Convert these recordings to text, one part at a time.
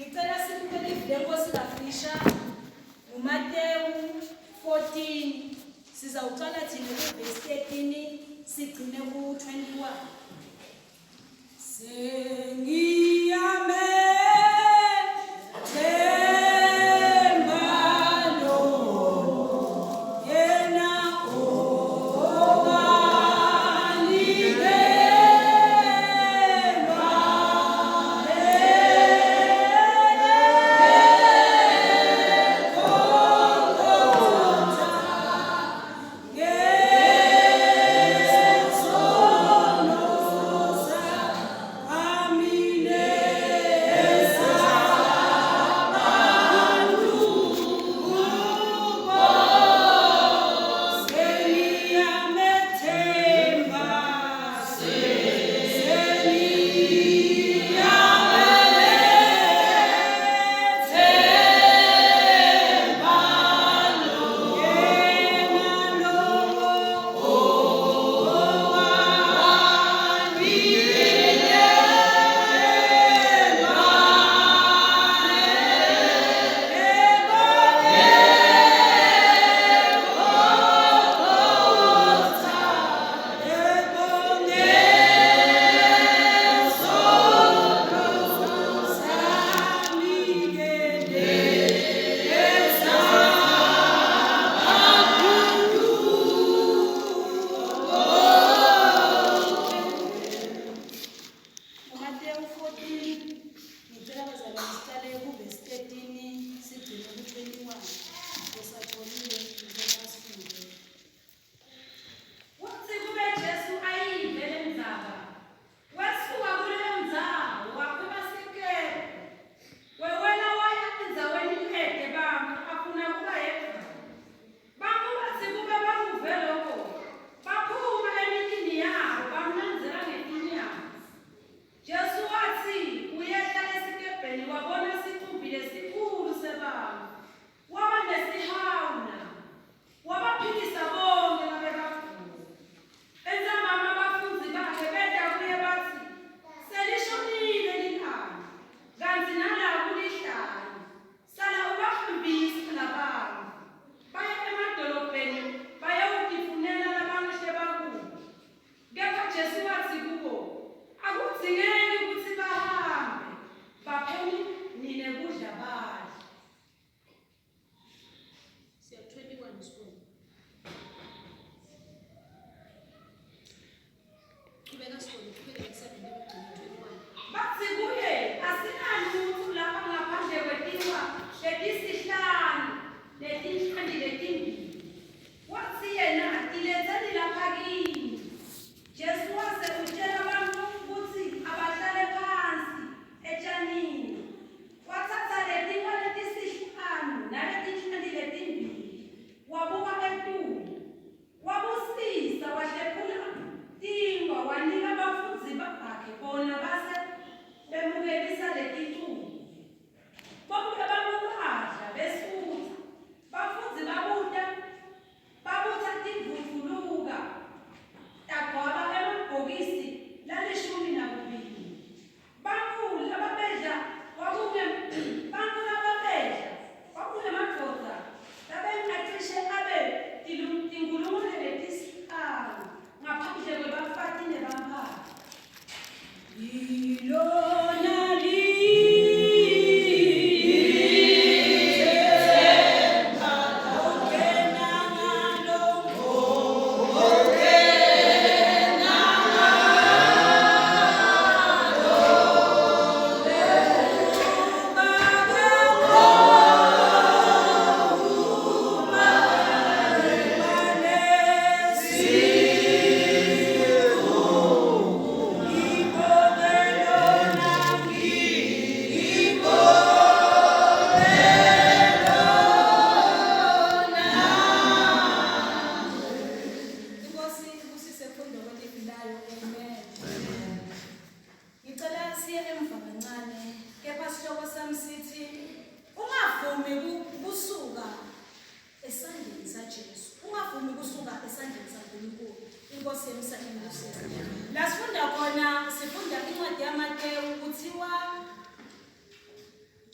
Ngicela sibukele ivideo sikafisha uMateyu 14 sizawuqala thina ku-verse 13 sigcine ku-21.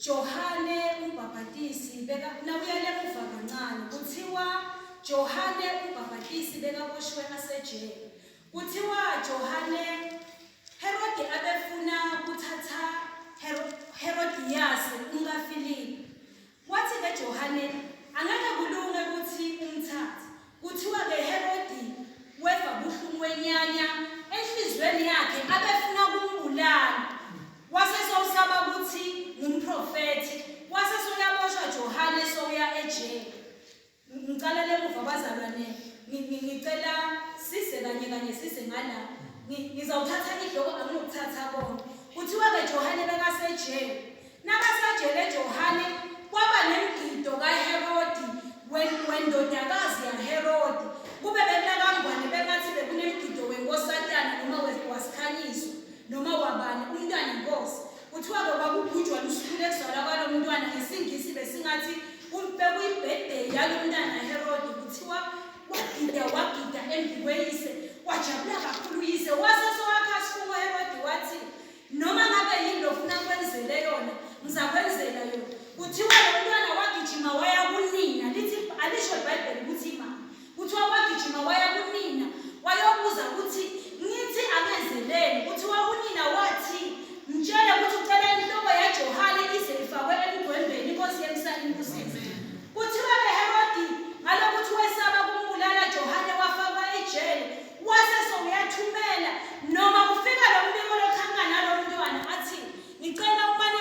Johane uMbhapatisi beka nawuyele muva kancane kuthiwa Johane uMbhapatisi bekaboshwe asejele. Kuthiwa Johane Herode abefuna kuthatha Herodias umkaFilipi. Wathi ke Johane angeke kulunge ukuthi umthathe. Kuthiwa ke Herodi weva buhlungu wenyanya enhlizweni yakhe abefuna ukumbulala. Wasesosaba ukuthi ngumprofeti. Wasesoyaboshwa Johane soya ejele. Ngicela lemuva bazalwane ngicela sise kanye sise ngala. Ngizawuthatha ihloko angikuthatha konke. Kuthiwa ke Johane bekasejele. Nakasejele Johane kwaba nemgido kaHerodi wendodakazi yaHerodi. Kube bekulakangwane bengathi bekunemgido wenkosatana noma wasikhanyiswa noma wabani umntwana inkosi. Kuthiwa ke kwakugujwa lusuku lekuzalwa kwalo mntwana ngesingisi besingathi bekuyibirthday yalo mntwana Herodi. Kuthiwa wagida embi kweyise wajabula kakhulu uyise. Wasesowakha isifungo Herodi wathi noma ngabe yini ofuna kwenzele yona ngizakwenzela yona. Kuthiwa lo mntwana wagijima waya kunina lithi alisho iBhayibheli ukuthi imali. Kuthiwa wagijima waya kunina wayobuza ukuthi ngithi akenzeleni. Kuthiwa unina wathi mtshele ukuthi ucela inhloko yaJohane ize ifakwe emgwembeni inkosi yemsana imbusise. Kuthiwa ke Herodi ngalokuthi wesaba kumbulala Johane wafakwa ejele. Wasesoyathumela noma kufika lo mbiko lokhanga nalo mntwana athi ngicela umane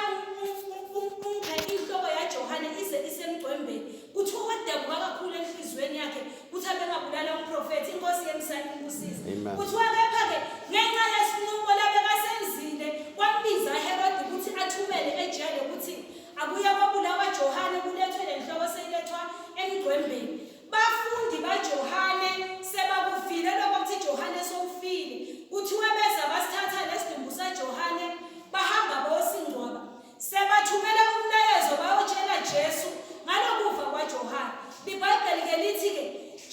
ungiphe inhloko yaJohane ize isemgwembeni. Kuthiwa wedabuka kakhulu enhlizweni yakhe kuthi abengabulala umprofeti inkosi yemsana imbusise. Kuthiwa kepha ke ngenxa yesinqumo labekasenzile kwambiza Herodi ukuthi athumele ejele ukuthi abuye kwabulawa Johane kulethwe lenhloko seyilethwa emgwembeni. Bafundi baJohane sebakufile lokho kuthi Johane sowufile. Kuthiwa beza basithatha lesidumbu saJohane bahamba bayosingcwaba. Sebathumela umlayezo bayotshela Jesu ngalokufa kwaJohane. IBhayibheli ke lithi ke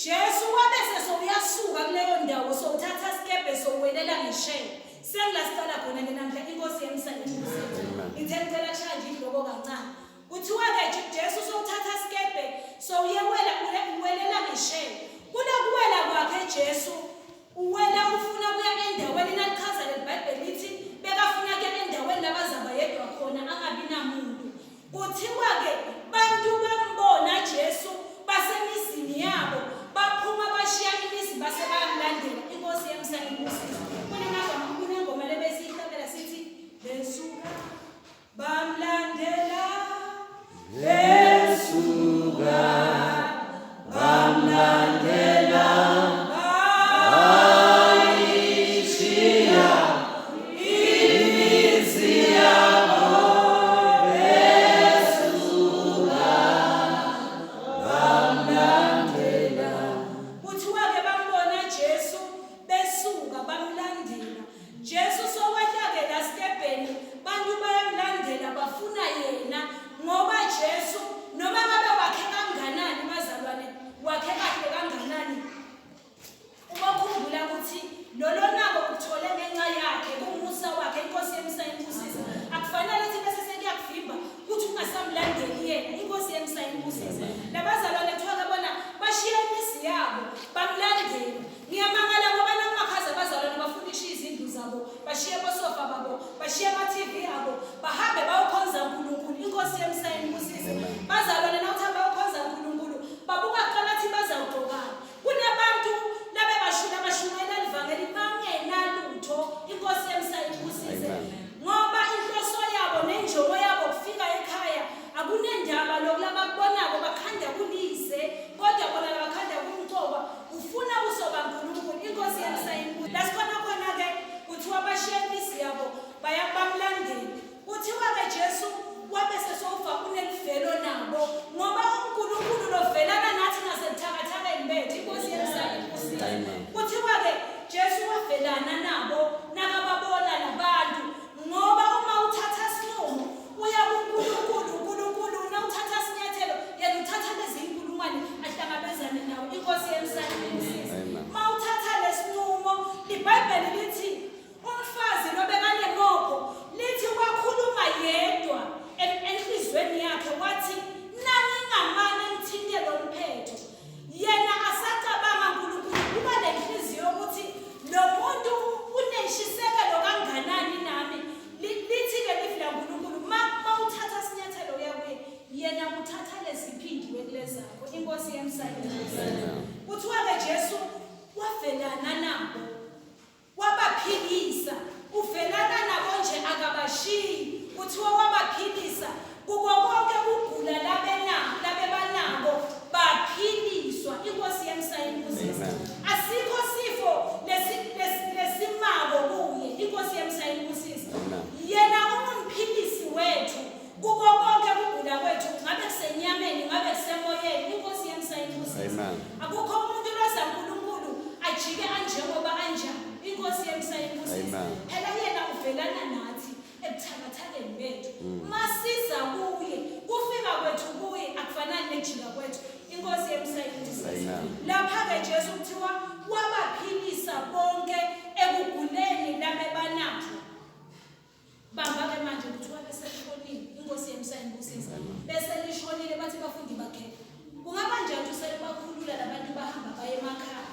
Jesu wabese sowuyasuka kuleyo ndawo sowuthatha isikebhe sowuwelela ngesheya. Sengilasicala khona ke namhla inkosi yemsana imbusise. Ngithengicela kushanje ihloko kancane. Kuthiwa ke Jesu sowuthatha isikebhe sowuyewela uwelela ngesheya. Kulokuwela kwakhe Jesu uwela ufuna kuya endaweni nalichaza leBhayibheli lithi bekafuna kuya endaweni labazaba yedwa khona angabi namuntu. Kuthiwa ke bantu bambona Jesu basemizini yabo baphuma bashiya imizi base bayamlandela inkosi yemsana imbusise. Kunengoma lebesihlabela sithi besuka bamlandela besuka bamlandela ayishiya imizi yabo besuka bamlandela. Kuthiwa ke bambona Jesu besuka bamlandela. Jesu sowahlakela esikebheni bantu bayamlandela bafuna yena ngoba Jesu noma ngabe wakhe kanganani bazalwane wakhe kahle kanganani. Ubakhumbula ukuthi lolo nabo uthole ngenxa yakhe kumusa wakhe inkosi yemsana imbusise. Akufanele ukuthi bese sekuyakuvimba ukuthi ungasamlandeli yena inkosi yemsana imbusise. Labazalwane kuthiwa ke bona bashiya imizi yabo bamlandela. Ngiyamangala ngoba namakhaza abazalwane bafundisha izindlu zabo bashiye bosofa babo bashiye ama-TV abo bahambe bayokhonza uNkulunkulu inkosi yemsana imbusise. Bazalwane nawuthi bayokhonza uNkulunkulu babuka kuqala ukuthi bazawugqokana. Kunabantu labebashula bashumayela livangeli bangenalutho inkosi yemsana imbusise ngoba inhloso yabo nenjongo yabo kufika ekhaya akunendaba lokulaba kubonako bakhanda kulise kodwa bona labakhanda kumcoba ufuna usoba uNkulunkulu inkosi yemsana imbusise. Lasikhona khona ke kuthiwa bashiya imizi yabo bayabamlandela. Kuthiwa ke Jesu wabese sowufa kunelivelo nabo ngoba uNkulunkulu lovelana nathi nasebuthakathakeni bethu inkosi yemsana imbusise. Kuthiwa ke Jesu wavelana nabo nakababona labantu ngoba uma uthatha isinqumo uya kuNkulunkulu nawuthatha isinyathelo yena uthatha lezi inkulungwane ahlangabezane nawo inkosi yemsana imbusise. Mawuthatha lesinqumo iBhayibheli lithi umfazi nobekane ngopho lithi wakhuluma yedwa enhlizweni yakhe wathi nangingamane ngithinte lo mphetho. Yena asacabanga uNkulunkulu kuba lenhliziyo ukuthi lo muntu uneshisekelo kanganani nami. Lithi-ke livila uNkulunkulu mawuthatha isinyathelo yakuye yena uthatha leziphindiwe kulezakho. Inkosi yemsayinisi. Kuthiwa-ke Jesu wavelana nabo wabaphilisa. Uvelana nabo nje akabashiyi. Kuthiwa wabaphilisa kuko konke ukugula labebanabo baphiliswa. Inkosi yemsayinisi. Asikho sifo lesimako kuye. Inkosi yemsayinisi. Yena umphilisi wethu kuko konke ukugula kwethu, ngabe kusenyameni ngabe kusemoyeni. Inkosi yemsayinisi. Akukho umuntu loza uNkulunkulu ajike anjengoba anjani. Inkosi yemsayinisi. Phela yena uvelana nathi ebuthakathakeni bethu. Masiza kuye kufika kwethu kuye akufanani nejika kwethu. Inkosi yemsayinisi. Lapha-ke Jesu kuthiwa wabaphilisa bonke ekuguleni labebanabo. Bamba-ke manje kuthiwa beselishonile. Inkosi yemsayinisi. Beselishonile bathi bafundi bakhe kungaba njani uselibakhulula labantu bahamba baye emakhaya.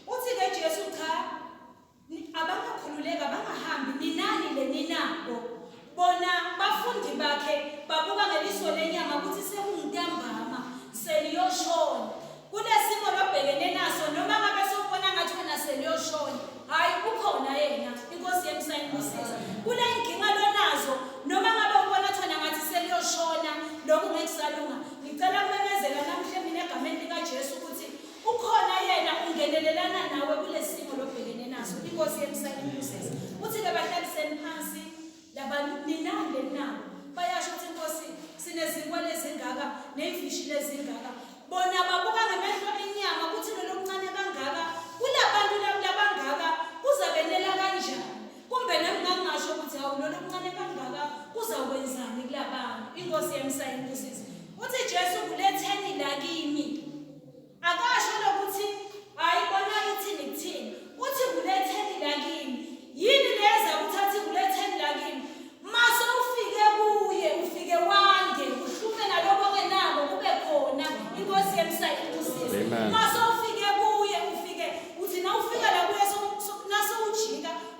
Uthi-ke Jesu cha abangakhululeka bangahambi ninani leninabo. Bona bafundi bakhe babuka ngeliso lenyama ukuthi sekungintambama seliyoshona. Kunesimo lobhekene naso noma ngabe sobona ngathi wena seliyoshona. Hayi ukhona yena. Inkosi yemsayinisi. Kule inkinga lonazo noma ngabe ubona thona ngathi seliyoshona lokhu ngekusalunga. Ngicela kumemezela namhle mina egameni lika Jesu ukuthi ukhona yena ungenelelana nawe kulesimo lobhekene naso. Inkosi yemsayinisi. Uthi-ke bahlaliseni phansi labantu ninande nabo. Bayasho ukuthi Nkosi sinezinkwa lezingaka nezifishi lezingaka. Bona babuka ngamehlo enyama ukuthi lo mncane kangaka kulabantu labangaka kuzabenela kanjani. Kumbe ngingasho ukuthi hawu lo mncane kangaka kuzakwenzani kulabantu. Inkosi yemsayinisi. Uthi Jesu kuletheni la kimi. Akasho lokuthi hayi bona uthini kuthini. Uthi kuletheni la kimi. Yini leza uthathi kuletheni la kimi. Mase ufike kuye ufike wande uhlume nalobo kenabo kube khona. Inkosi yemsayinisi. Mase ufike kuye ufike uthi na ufika la kuye naso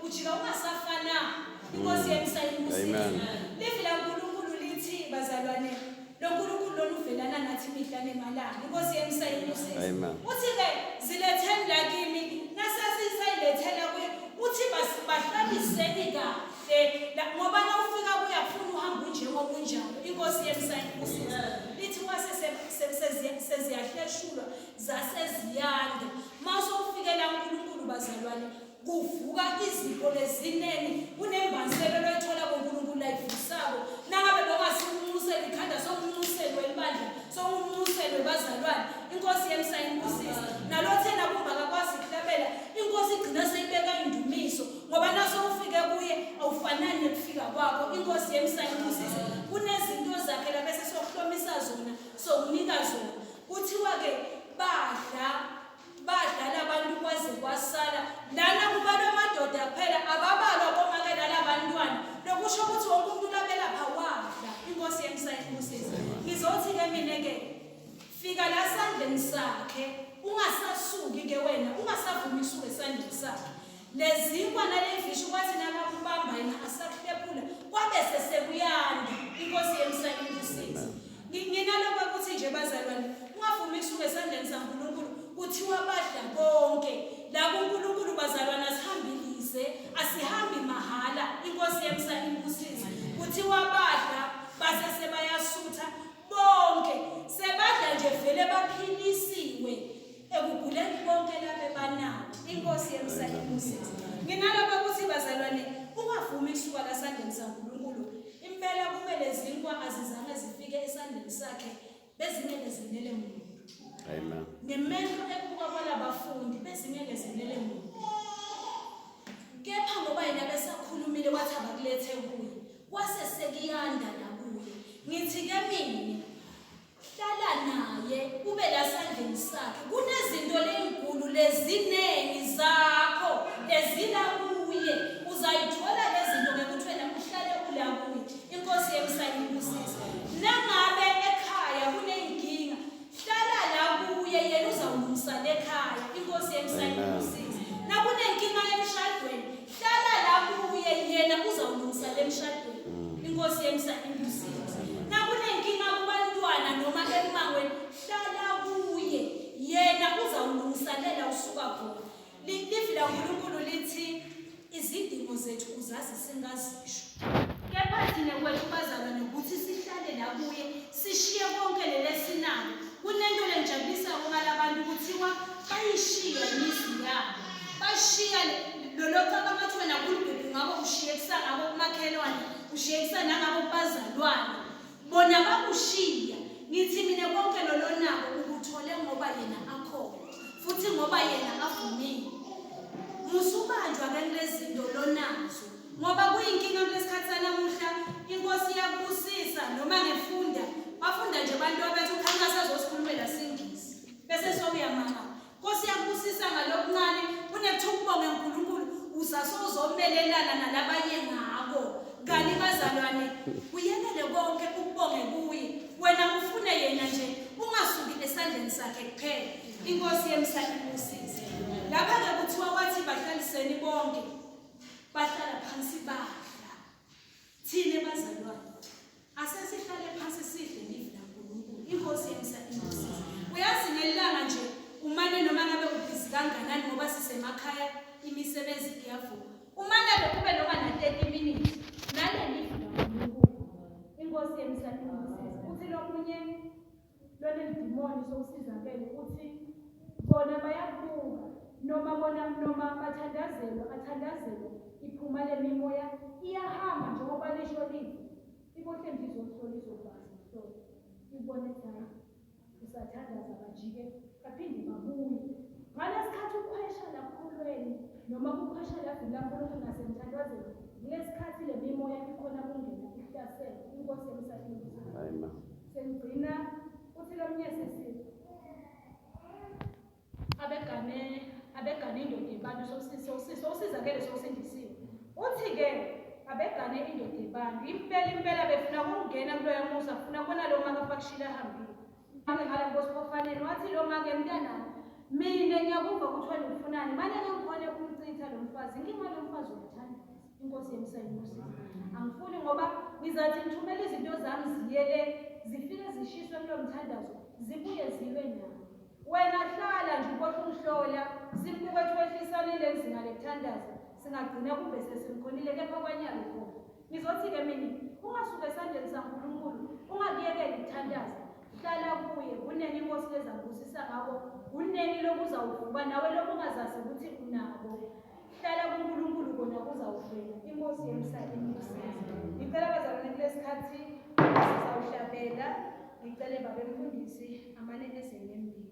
ujika ungasafana. Inkosi yemsayinisi. Livila uNkulunkulu lithi bazalwane lo Nkulunkulu lonuvelana nathi mihla nemalanga. Inkosi yemsayinisi. Uthi-ke ziletheni la kimi nasasisayilethela kuye. Uthi bahlaliseni kahle ngoba na ufika kuye akufuna uhamba njengoba unjalo. Inkosi yemsayinisi. Lithi seziyahleshulwa zaseziyanda. Mase ufike la uNkulunkulu bazalwane kuvuka izipho lezinene kunembanselelo ethola kuNkulunkulu ayivusako. Nangabe lokasimunusela ikhanda somunuselo elibandla somunuselo bazalwane. Inkosi yemsayinisi. Nalothena kumbaka kwazi kuhlabela. Inkosi igcina seyibeka indumiso ngoba naso ufike kuye awufanani nekufika kwakho. Inkosi yemsayinisi. Kunezinto zakhe la bese sokuhlomisa zona sokunika zona. Kuthiwa-ke badlala abantu kwaze kwasala. Lana kubalwa amadoda kuphela ababalwa bonke lala bantwana. Lokusho ukuthi wonke umuntu labelapha wadla. Inkosi yemsayinisi. Ngizothi-ke mina-ke fika la sandleni sakhe ungasasuki-ke wena ungasavumi isuke esandleni sakhe. Lezinkwa naleyifishi kwathi nabakubamba yena asakuhlephula kwabe sesekuyanda. Inkosi yemsayinisi. Nginalokho ukuthi nje bazalwane ungavumi isuke esandleni saNkulunkulu. Kuthiwa badla bonke la kuNkulunkulu bazalwane asihambile asihambi mahala. Inkosi yemsayinisi. Kuthiwa badla base sebayasutha bonke sebadla nje vele baphilisiwe ekuguleni bonke labebanabo. Inkosi yemsayinisi. Nginalokho ukuthi bazalwane ungavumi isuka la sandleni saNkulunkulu. Impela kumele zinkwa azizange zifike esandleni sakhe bezingeke zinele muntu. Amen. Nemento ebuka kwalabafundi bezingeke zinele muntu. Kepha ngoba yena besakhulumile wathi abakulethe kuye kwase sekuyanda nakuye. Ngithi-ke mina hlala naye ube la sandleni sakhe. Kunezinto lezinkulu lezinengi zakho ezila kuye. Uzayithola lezinto ngekuthi wena uhlale kula kuye. Inkosi yemsayinisi. singazisho. Kepha thina kwethu bazalwane ukuthi sihlale la kuye sishiye konke lelesinalo. Kunento lenjabulisayo ngalabantu kuthiwa bayishiya imizi yabo. Bashiya lokho abathi wena kulibhebhe ngabo ushiye kusangabo kumakhelwane, ushiye kusanangabo kubazalwane. Bona bakushiya. Ngithi mina konke lolonabo ukuthole ngoba yena akhona. Futhi ngoba yena avumile. Musubanjwa ke kulezinto lonazo. Ngoba kuyinkinga kulesikhathi sanamuhla inkosi yakubusisa noma ngefunda bafunda nje abantu abathi ukhankasa azosikhulumela singisi. Bese sokuyamanga. Nkosi yakubusisa ngalokuncane kunethu ukubonga uNkulunkulu usasozomelelana nalabanye ngako. Ngani bazalwane uyekele konke ukubonge kuye. Wena ufune yena nje ungasuki esandleni sakhe kuphela. Inkosi yemhlaba ibusise. Lapha ke kuthiwa wathi bahlaliseni bonke. Bahlala phansi badla. Thine bazalwane asesihlale phansi sidle live laNkulunkulu. Inkosi yemhlaba ibusise. Uyazi ngelanga nje umane noma ngabe ubhizi kanganani ngoba sisemakhaya imisebenzi iyavuka. Umane kube noma na 30 minutes nale live laNkulunkulu. Inkosi yemhlaba ibusise. Uthi lo munye lona idimoni sowusizakele uthi bona bayabuka noma athandazelo iphuma le mimoya iyahamba njengoba lisho lithi ibohle ndizohlolisa ubazi so ibone thana usathandaza bajike baphinde babuye ngalesikhathi ukhwesha lakhulweni noma ukhwesha lapho ngasemthandazelo ngesikhathi le mimoya ikhona kungena ihlasela inkosi yemhlabeni. Amen. Sengcina uthi lo mnyesisi abegane indoda ebantu sowusizakele sowusindisiwe. Uthi-ke abegane indoda ebantu impela befuna ukungena kuloyo musa afuna kubona lo maka afakushila ahambile. Ake ngala ngosiphofaneni wathi lo maka mntanami mina ngiyakuva ukuthi wena ufunani manje ngikhona ukumcitha lo mfazi inkinga lo mfazi uyathanda. Inkosi yemhlaba angifuni ngoba ngizathi ngithumela izinto zami ziyele zifike zishiswe kulo mthandazo zibuye zibe nawo. Wena hlala nje ubohle umhlola simbukeethwehlisane lezinga lekuthandaza singagcina kube sesimkhonile kepha kwanyalo khona. Ngizothi-ke mina ungasuke esandleni saNkulunkulu ungakuyekeli ukuthandaza. Hlala kuye kunenye inkosi lezambusisa ngabo kunenye lokuzawuvuka nawe lokungazazi ukuthi unabo. Hlala kuNkulunkulu kona kuzawuvela. Inkosi yemhlabeni ibusise. Ngicela bazalwane kulesikhathi sizawuhlabela ngicele babe mfundisi amanene esenyembili.